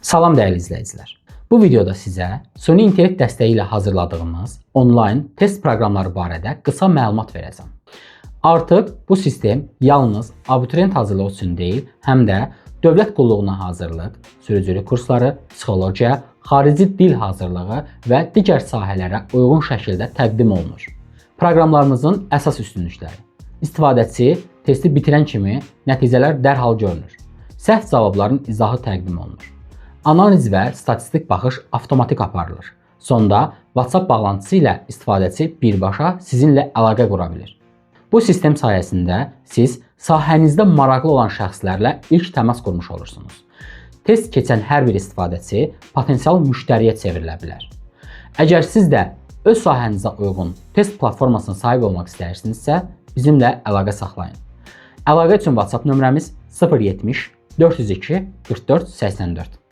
Salam dəyərli izləyicilər. Bu videoda sizə süni intellekt dəstəyi ilə hazırladığımız onlayn test proqramları barədə qısa məlumat verəcəm. Artıq bu sistem yalnız abituriyent hazırlığı üçün deyil, həm də dövlət qulluğuna hazırlıq, sürücülük kursları, psixologiya, xarici dil hazırlığı və digər sahələrə uyğun şəkildə təqdim olunur. Proqramlarımızın əsas üstünlükləri: istifadəçi testi bitirən kimi nəticələr dərhal görünür. Səhv cavabların izahı təqdim olunur. Analiz və statistik baxış avtomatik aparılır. Sonda WhatsApp bağlantısı ilə istifadəçi birbaşa sizinlə əlaqə qura bilir. Bu sistem sayəsində siz sahənizdə maraqlı olan şəxslərlə ilk təmas qurmuş olursunuz. Test keçən hər bir istifadəçi potensial müştəriyə çevrilə bilər. Əgər siz də öz sahənizə uyğun test platformasına sahib olmaq istəyirsinizsə, bizimlə əlaqə saxlayın. Əlaqə üçün WhatsApp nömrəmiz 070 402 44 84.